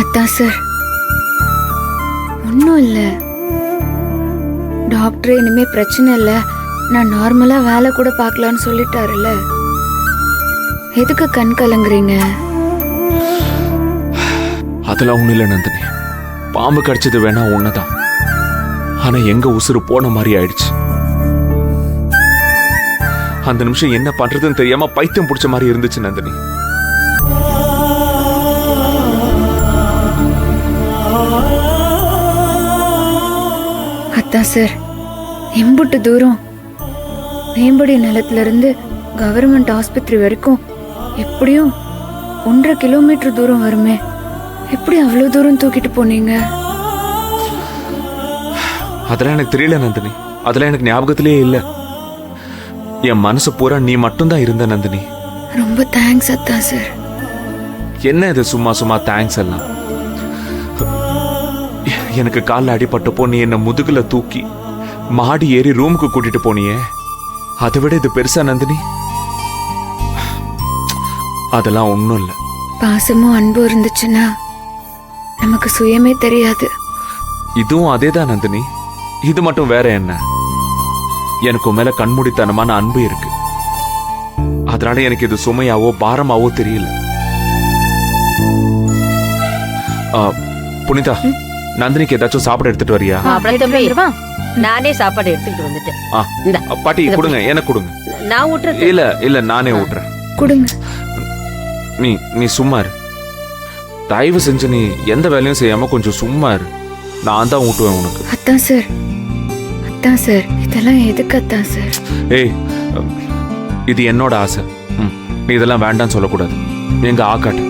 அதான் சார், ஒன்றும் இல்லை. டாக்டர் இனிமே பிரச்சனை இல்லை, நான் நார்மலா வேலை கூட பார்க்கலான்னு சொல்லிட்டாருல்ல. எதுக்கு கண் கலங்குறீங்க? அதெல்லாம் ஒண்ணு இல்ல நந்தினி. பாம்பு கடிச்சது வேணா ஒண்ணுதான், ஆனா எங்க உசுறு போன மாதிரி ஆயிடுச்சு. அந்த நிமிஷம் என்ன பண்றதுன்னு தெரியாம பைத்தியம் பிடிச்ச மாதிரி இருந்துச்சு நந்தினி. அதான் சார், எம்புட்டு தூரம் மேம்படி நிலத்துல இருந்து கவர்மெண்ட் ஆஸ்பத்திரி வரைக்கும் எப்படியும் 1.5 கிலோமீட்டர் தூரம் வருமே. எப்படி அவ்வளவு தூரம் தூக்கிட்டு போனீங்க? அதெல்லாம் எனக்கு தெரியல நந்தினி, அதெல்லாம் எனக்கு ஞாபகத்திலேயே இல்ல. என் மனசு பூரா நீ மட்டும்தான் இருந்த நந்தினி. ரொம்ப தேங்க்ஸ் அத்தான் சார். என்ன இது சும்மா சும்மா தேங்க்ஸ் எல்லாம்? எனக்கு காலில் அடிபட்டப்போ நீ என்ன முதுகுல தூக்கி மாடி ஏறி ரூமுக்கு கூட்டிட்டு போனியே, அதை விட இது பெருசா நந்தினி? அதெல்லாம் ஒண்ணும் இல்ல. பாசமும் அன்பும் இருந்துச்சுன்னா நமக்கு சுயமே தெரியாது. இதுவும் அதேதான் நந்தினி. இது மட்டும் வேற என்ன? எனக்கு மேல கண்மூடித்தனமான அன்பு இருக்கு. அதனால எனக்கு இது சுமையாவோ பாரமாவோ தெரியல. புனிதா, நந்தினிக்கு ஏதாச்சும் சாப்பிட எடுத்துட்டு வரியா? நானே சாப்பாடு எடுத்துட்டு வந்துட்டேன். பாட்டி கொடுங்க, எனக்கு கொடுங்க. நான் ஊட்டுறேன். இல்ல இல்ல, நானே ஊட்டுறேன். கொடுங்க. நீ சும்மா இரு. தயவு செஞ்சு நீ எந்த வேலையும் செய்யாம கொஞ்சம் சும்மா இரு. நான் தான் ஊட்டுவேன் உனக்கு. அத்தான் சார், அத்தான் சார், இதெல்லாம் எதுக்கு அத்தான் சார்? ஏய், இது என்னோட ஆசை. நீ இதெல்லாம் வேண்டான்னு சொல்லக்கூடாது. எங்க ஆக்காட்டு.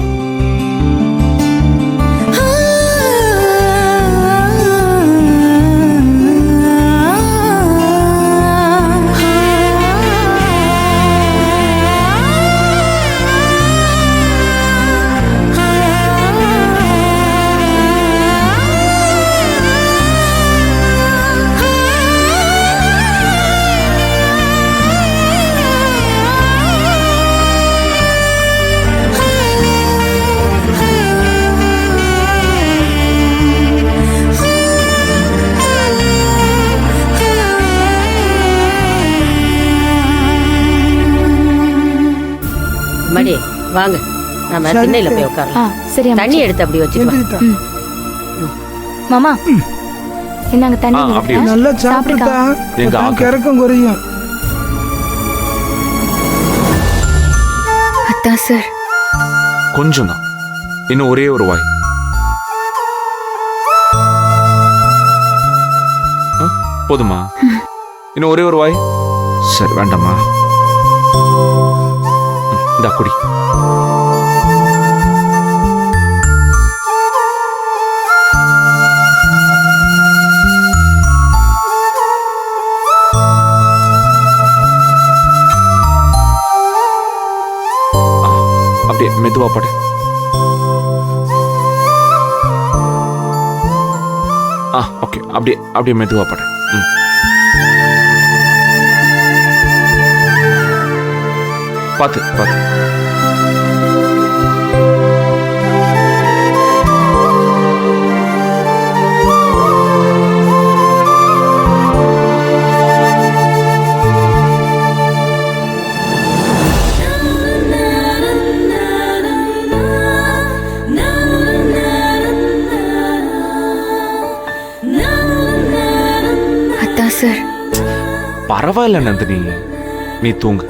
மடி வாங்க, நம்ம திண்ணையில போய் உட்காரலாம். சரி, தண்ணி எடுத்து அப்படி வச்சுக்கலாம். மாமா இந்தாங்க தண்ணி. நல்லா சாப்பிட்டா கிறக்கம் குறையும். அத்தான் சார், கொஞ்சம் தான், இன்னும் ஒரே ஒரு வாய். போதுமா? இன்னும் ஒரே ஒரு வாய். சரி, வேண்டாமா? இந்த குடி. அப்படியே மெதுவா படு. ஓகே, அப்படியே அப்படியே மெதுவா படு. பாத்து பாத்து. அத்தான் சார். பரவாயில்ல நந்தினி, நீ தூங்கு.